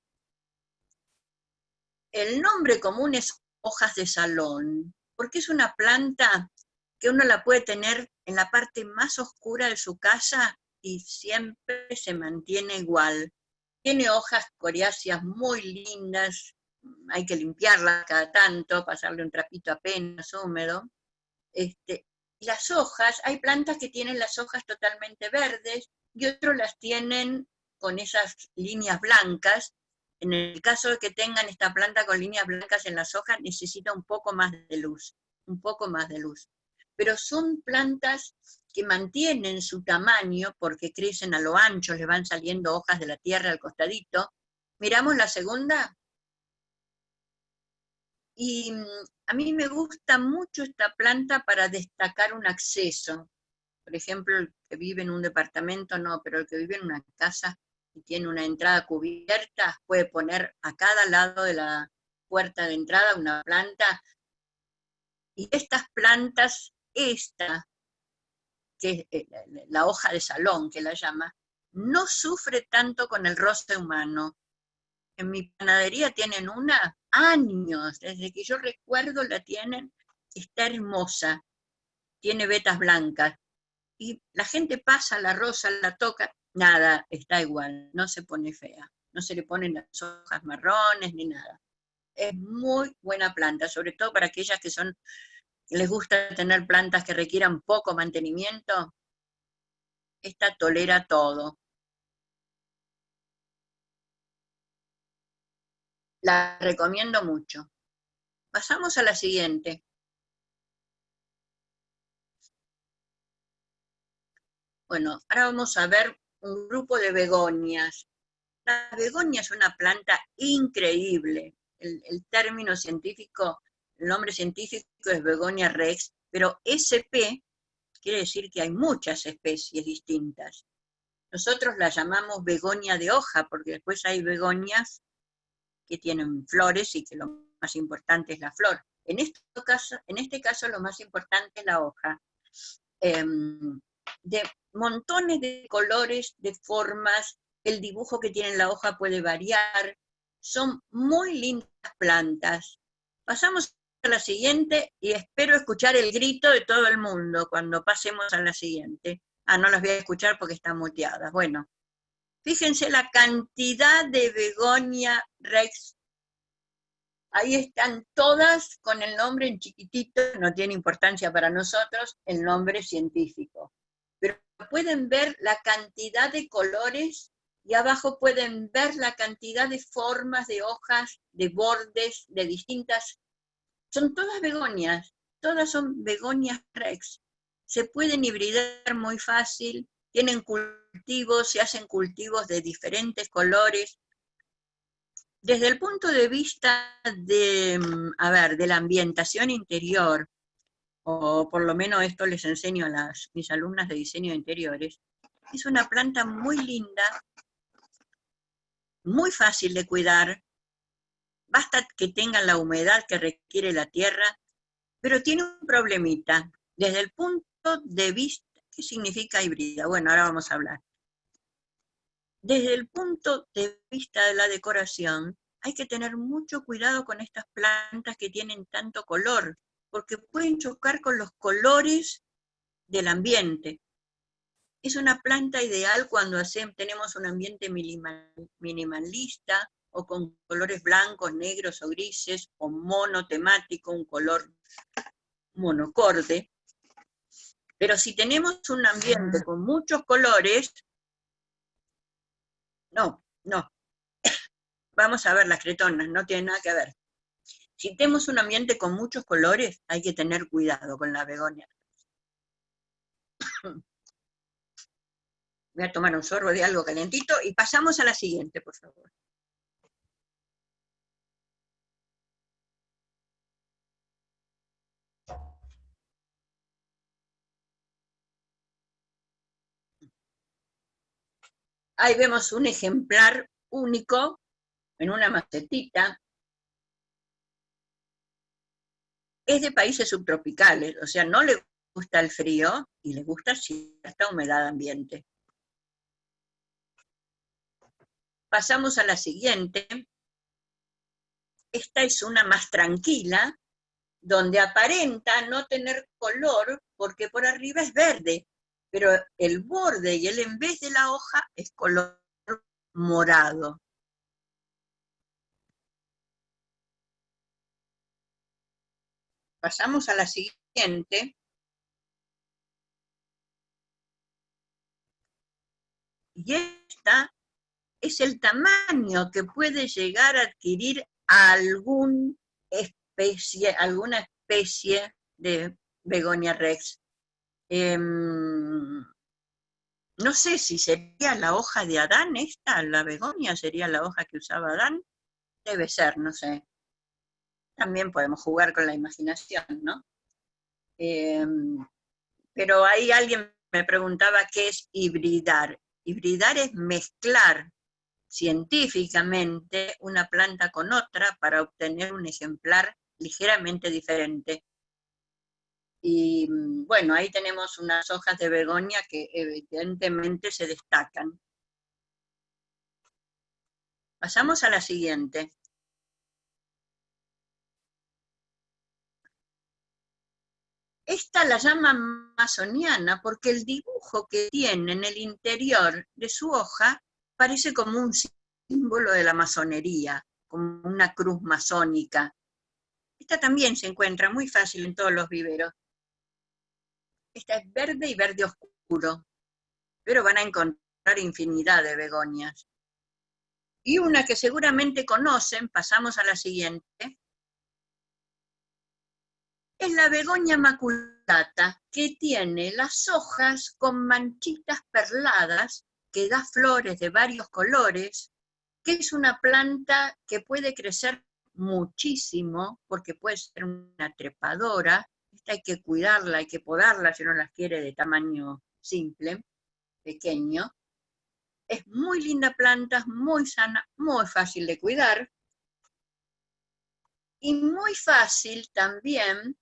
El nombre común es hojas de salón, porque es una planta que uno la puede tener en la parte más oscura de su casa y siempre se mantiene igual. Tiene hojas coriáceas muy lindas, hay que limpiarlas cada tanto, pasarle un trapito apenas húmedo. Las hojas, hay plantas que tienen las hojas totalmente verdes y otros las tienen con esas líneas blancas. En el caso de que tengan esta planta con líneas blancas en las hojas, necesita un poco más de luz, Pero son plantas que mantienen su tamaño porque crecen a lo ancho, les van saliendo hojas de la tierra al costadito. Miramos la segunda. Y a mí me gusta mucho esta planta para destacar un acceso. Por ejemplo, el que vive en un departamento no, pero el que vive en una casa y tiene una entrada cubierta, puede poner a cada lado de la puerta de entrada una planta, y estas plantas, esta, que es la hoja de salón que la llama, no sufre tanto con el roce humano. En mi panadería tienen una años, desde que yo recuerdo la tienen, está hermosa, tiene vetas blancas, y la gente pasa la rosa, la toca, nada, está igual, no se pone fea, no se le ponen las hojas marrones ni nada. Es muy buena planta, sobre todo para aquellas que les gusta tener plantas que requieran poco mantenimiento. Esta tolera todo. La recomiendo mucho. Pasamos a la siguiente. Bueno, ahora vamos a ver un grupo de begonias. La begonia es una planta increíble. El término científico, el nombre científico es Begonia rex, pero SP quiere decir que hay muchas especies distintas. Nosotros la llamamos begonia de hoja, porque después hay begonias que tienen flores y que lo más importante es la flor. En este caso lo más importante es la hoja. De montones de colores, de formas, el dibujo que tiene la hoja puede variar, son muy lindas plantas. Pasamos a la siguiente y espero escuchar el grito de todo el mundo cuando pasemos a la siguiente. Ah, no las voy a escuchar porque están muteadas. Bueno, fíjense la cantidad de Begonia rex. Ahí están todas con el nombre en chiquitito, no tiene importancia para nosotros el nombre científico. Pero pueden ver la cantidad de colores y abajo pueden ver la cantidad de formas de hojas, de bordes, de distintas. Son todas begonias, todas son begonias rex. Se pueden hibridar muy fácil, tienen cultivos, se hacen cultivos de diferentes colores. Desde el punto de vista de la ambientación interior, o por lo menos esto les enseño a mis alumnas de diseño de interiores, es una planta muy linda, muy fácil de cuidar, basta que tengan la humedad que requiere la tierra, pero tiene un problemita. Desde el punto de vista, ¿qué significa híbrida? Bueno, ahora vamos a hablar. Desde el punto de vista de la decoración, hay que tener mucho cuidado con estas plantas que tienen tanto color, porque pueden chocar con los colores del ambiente. Es una planta ideal cuando tenemos un ambiente minimalista, o con colores blancos, negros o grises, o monotemático, un color monocorde. Pero si tenemos un ambiente con muchos colores, no. Vamos a ver las cretonas, no tienen nada que ver. Si tenemos un ambiente con muchos colores, hay que tener cuidado con la begonia. Voy a tomar un sorbo de algo calentito y pasamos a la siguiente, por favor. Ahí vemos un ejemplar único en una macetita. Es de países subtropicales, o sea, no le gusta el frío y le gusta cierta humedad ambiente. Pasamos a la siguiente. Esta es una más tranquila, donde aparenta no tener color porque por arriba es verde, pero el borde y el en vez de la hoja es color morado. Pasamos a la siguiente. Y esta es el tamaño que puede llegar a adquirir alguna especie de Begonia rex. No sé si sería la hoja de Adán esta, la begonia sería la hoja que usaba Adán. Debe ser, no sé. También podemos jugar con la imaginación, ¿no? Pero ahí alguien me preguntaba qué es hibridar. Hibridar es mezclar científicamente una planta con otra para obtener un ejemplar ligeramente diferente. Y bueno, ahí tenemos unas hojas de begonia que evidentemente se destacan. Pasamos a la siguiente. Esta la llaman amazoniana porque el dibujo que tiene en el interior de su hoja parece como un símbolo de la masonería, como una cruz masónica. Esta también se encuentra muy fácil en todos los viveros. Esta es verde y verde oscuro, pero van a encontrar infinidad de begonias. Y una que seguramente conocen, pasamos a la siguiente, es la begonia maculata, que tiene las hojas con manchitas perladas, que da flores de varios colores, que es una planta que puede crecer muchísimo, porque puede ser una trepadora. Esta hay que cuidarla, hay que podarla si no las quiere de tamaño simple, pequeño. Es muy linda planta, muy sana, muy fácil de cuidar. Y muy fácil también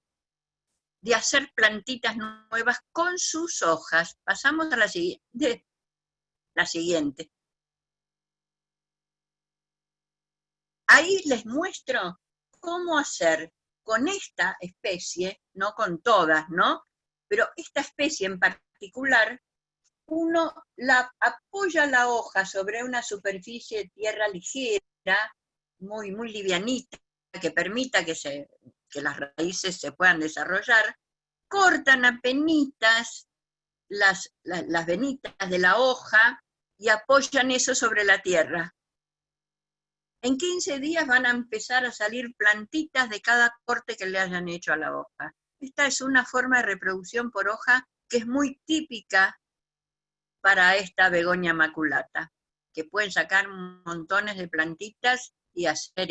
de hacer plantitas nuevas con sus hojas. Pasamos a la siguiente. Ahí les muestro cómo hacer con esta especie, no con todas, ¿no? Pero esta especie en particular, uno apoya la hoja sobre una superficie de tierra ligera, muy, muy livianita, que permita que las raíces se puedan desarrollar, cortan apenitas las venitas de la hoja y apoyan eso sobre la tierra. En 15 días van a empezar a salir plantitas de cada corte que le hayan hecho a la hoja. Esta es una forma de reproducción por hoja que es muy típica para esta begonia maculata, que pueden sacar montones de plantitas y hacer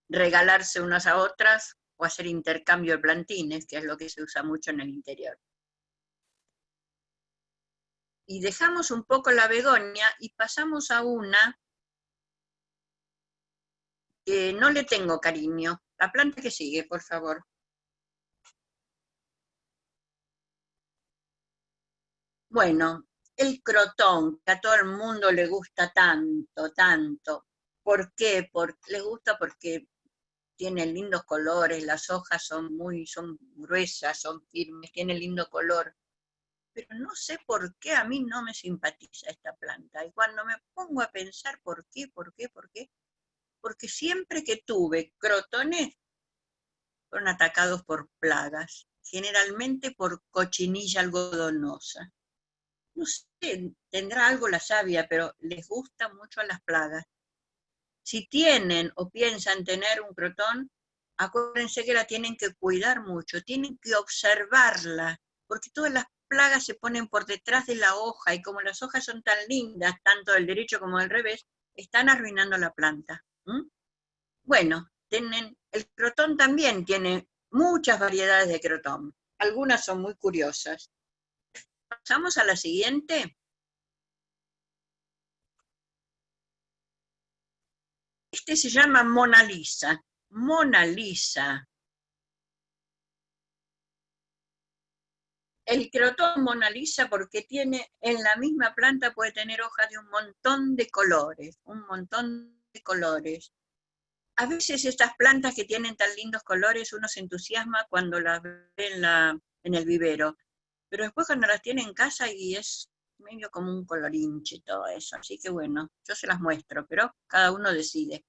regalarse unas a otras o hacer intercambio de plantines, que es lo que se usa mucho en el interior. Y dejamos un poco la begonia y pasamos a una que no le tengo cariño. La planta que sigue, por favor. Bueno, el crotón, que a todo el mundo le gusta tanto, tanto. ¿Por qué? Le gusta porque tiene lindos colores, las hojas son gruesas, son firmes, tiene lindo color. Pero no sé por qué a mí no me simpatiza esta planta. Y cuando me pongo a pensar por qué, porque siempre que tuve crotones, fueron atacados por plagas, generalmente por cochinilla algodonosa. No sé, tendrá algo la savia, pero les gusta mucho a las plagas. Si tienen o piensan tener un crotón, acuérdense que la tienen que cuidar mucho, tienen que observarla, porque todas las plagas se ponen por detrás de la hoja, y como las hojas son tan lindas, tanto del derecho como del revés, están arruinando la planta. Bueno, el crotón también tiene muchas variedades de crotón. Algunas son muy curiosas. Pasamos a la siguiente. Este se llama Mona Lisa. Mona Lisa. El crotón Mona Lisa, porque tiene en la misma planta, puede tener hojas de un montón de colores, un montón de colores. A veces estas plantas que tienen tan lindos colores, uno se entusiasma cuando las ve en el vivero, pero después cuando las tiene en casa y es medio como un colorinche todo eso, así que bueno, yo se las muestro, pero cada uno decide.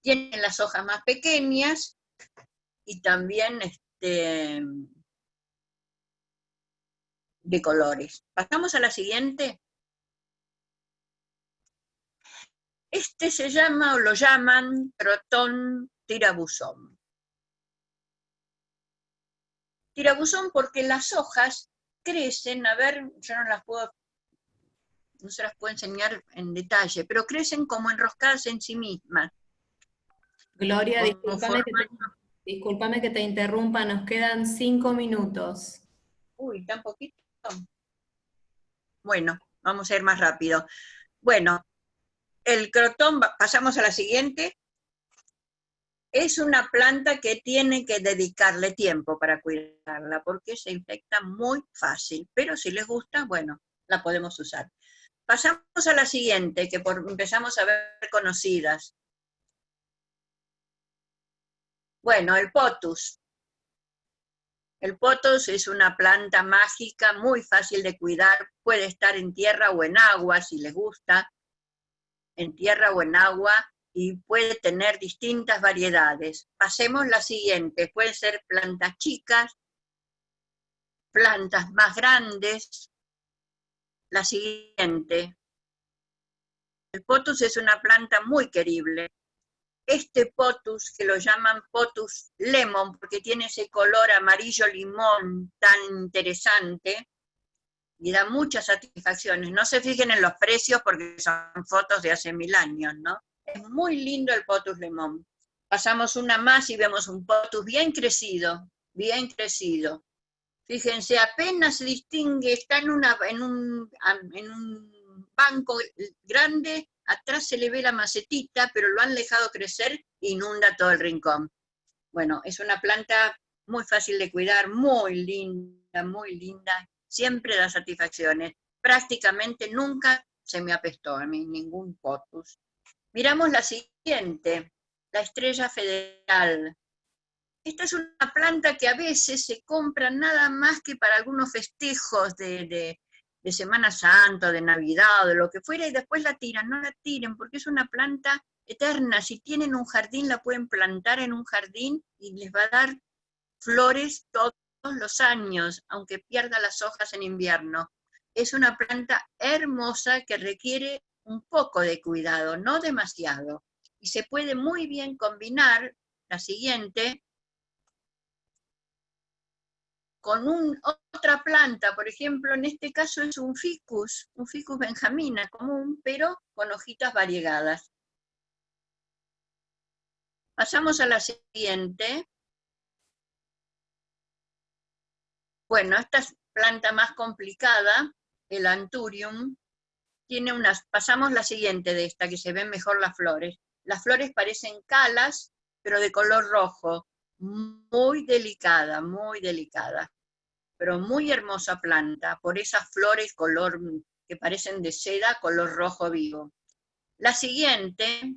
Tienen las hojas más pequeñas y también de colores. Pasamos a la siguiente. Este se llama, o lo llaman, crotón tirabuzón. Tirabuzón porque las hojas crecen, a ver, yo no se las puedo enseñar en detalle, pero crecen como enroscadas en sí mismas. Gloria, discúlpame que te interrumpa, nos quedan 5 minutos. Uy, tan poquito. Bueno, vamos a ir más rápido. Bueno, el crotón, pasamos a la siguiente. Es una planta que tiene que dedicarle tiempo para cuidarla, porque se infecta muy fácil, pero si les gusta, bueno, la podemos usar. Pasamos a la siguiente, que empezamos a ver conocidas. Bueno, el potus. El potus es una planta mágica, muy fácil de cuidar, puede estar en tierra o en agua, si les gusta, en tierra o en agua, y puede tener distintas variedades. Pasemos la siguiente, pueden ser plantas chicas, plantas más grandes. La siguiente. El potus es una planta muy querible. Este potus, que lo llaman potus lemon, porque tiene ese color amarillo limón tan interesante, y da muchas satisfacciones. No se fijen en los precios porque son fotos de hace 1000 años, ¿no? Es muy lindo el potus lemon. Pasamos una más y vemos un potus bien crecido, bien crecido. Fíjense, apenas se distingue, está en un banco grande, atrás se le ve la macetita, pero lo han dejado crecer e inunda todo el rincón. Bueno, es una planta muy fácil de cuidar, muy linda, siempre da satisfacciones. Prácticamente nunca se me apestó a mí ningún potus. Miramos la siguiente, la estrella federal. Esta es una planta que a veces se compra nada más que para algunos festejos de Semana Santa, de Navidad, o de lo que fuera, y después la tiran. No la tiren, porque es una planta eterna. Si tienen un jardín, la pueden plantar en un jardín y les va a dar flores todos los años, aunque pierda las hojas en invierno. Es una planta hermosa que requiere un poco de cuidado, no demasiado. Y se puede muy bien combinar, la siguiente, con otra planta, por ejemplo, en este caso es un ficus benjamina común, pero con hojitas variegadas. Pasamos a la siguiente. Bueno, esta es planta más complicada, el Anthurium. Pasamos la siguiente de esta, que se ven mejor las flores. Las flores parecen calas, pero de color rojo. Muy delicada, pero muy hermosa planta, por esas flores color que parecen de seda, color rojo vivo. La siguiente,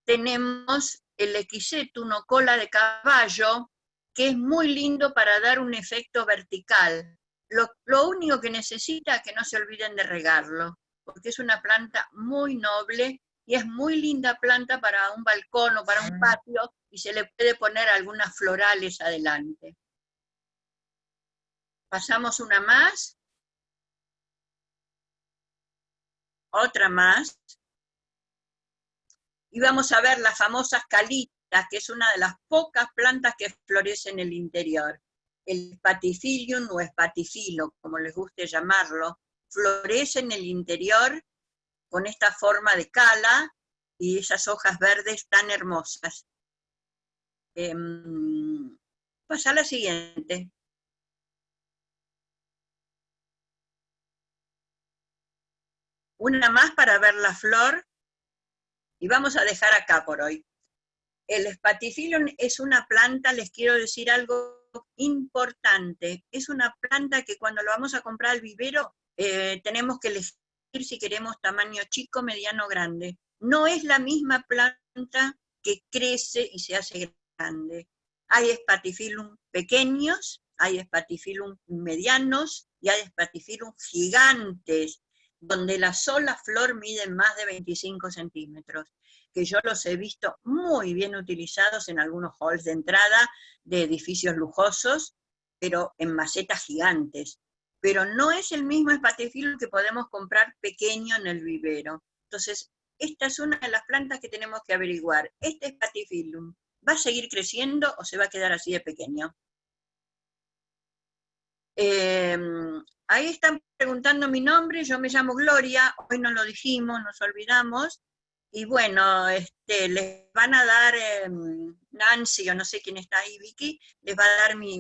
tenemos el Equisetum o cola de caballo, que es muy lindo para dar un efecto vertical. Lo único que necesita es que no se olviden de regarlo, porque es una planta muy noble y es muy linda planta para un balcón o para un patio, y se le puede poner algunas florales adelante. Pasamos una más. Otra más. Y vamos a ver las famosas calitas, que es una de las pocas plantas que florecen en el interior. El Spathiphyllum o espatifilo, como les guste llamarlo, florece en el interior con esta forma de cala y esas hojas verdes tan hermosas. Pasa a la siguiente. Una más para ver la flor, y vamos a dejar acá por hoy. El Spathiphyllum es una planta, les quiero decir algo importante, es una planta que cuando lo vamos a comprar al vivero, tenemos que elegir si queremos tamaño chico, mediano o grande. No es la misma planta que crece y se hace grande. Hay Spathiphyllum pequeños, hay Spathiphyllum medianos y hay Spathiphyllum gigantes, donde la sola flor mide más de 25 centímetros, que yo los he visto muy bien utilizados en algunos halls de entrada de edificios lujosos, pero en macetas gigantes. Pero no es el mismo Spathiphyllum que podemos comprar pequeño en el vivero. Entonces, esta es una de las plantas que tenemos que averiguar. ¿Este Spathiphyllum va a seguir creciendo o se va a quedar así de pequeño? Ahí están preguntando mi nombre, yo me llamo Gloria, hoy no lo dijimos, nos olvidamos, y bueno, les van a dar, Nancy, o no sé quién está ahí, Vicky, les va a dar mi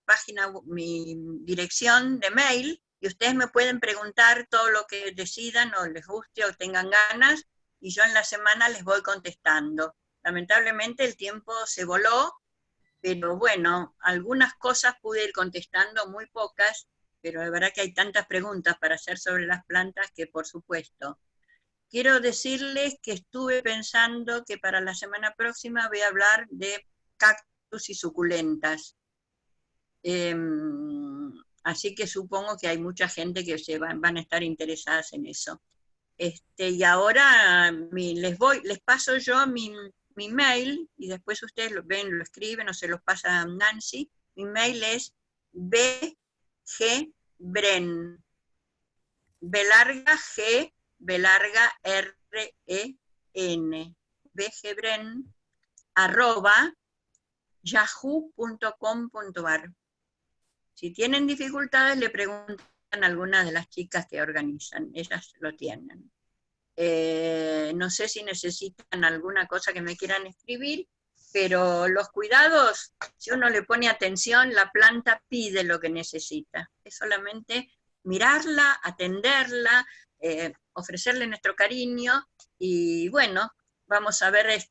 página, mi dirección de mail, y ustedes me pueden preguntar todo lo que decidan o les guste o tengan ganas, y yo en la semana les voy contestando. Lamentablemente el tiempo se voló, pero bueno, algunas cosas pude ir contestando, muy pocas, pero de verdad que hay tantas preguntas para hacer sobre las plantas que por supuesto. Quiero decirles que estuve pensando que para la semana próxima voy a hablar de cactus y suculentas. Así que supongo que hay mucha gente que van a estar interesadas en eso. Y ahora les paso yo mi mail, y después ustedes lo ven, lo escriben o se los pasa a Nancy. Mi mail es bgbren, B larga G, B larga R-E-N, bgbren, @yahoo.com.ar. Si tienen dificultades, le preguntan a algunas de las chicas que organizan, ellas lo tienen. No sé si necesitan alguna cosa que me quieran escribir, pero los cuidados, si uno le pone atención, la planta pide lo que necesita. Es solamente mirarla, atenderla, ofrecerle nuestro cariño, y bueno, vamos a ver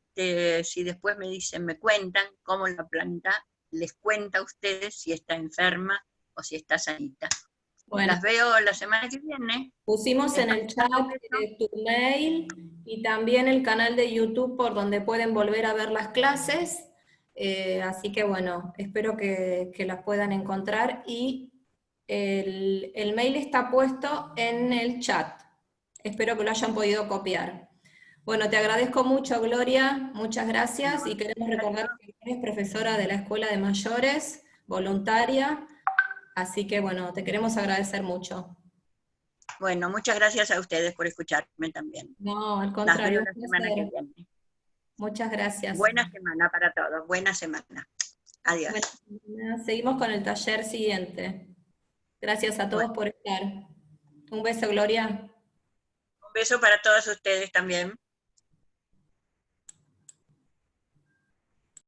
si después me cuentan cómo la planta les cuenta a ustedes si está enferma o si está sanita. Bueno, las veo la semana que viene. pusimos en el chat tu mail y también el canal de YouTube por donde pueden volver a ver las clases, así que bueno, espero que las puedan encontrar, y el mail está puesto en el chat, espero que lo hayan podido copiar. Bueno, te agradezco mucho, Gloria, muchas gracias, y queremos recordar que eres profesora de la Escuela de Mayores, voluntaria, así que bueno, te queremos agradecer mucho. Bueno, muchas gracias a ustedes por escucharme también. No, al Las contrario, veo la un semana que placer. viene. Muchas gracias. Buena semana para todos, buena semana. Adiós. Bueno, seguimos con el taller siguiente. Gracias a todos por estar. Un beso, Gloria. Un beso para todos ustedes también.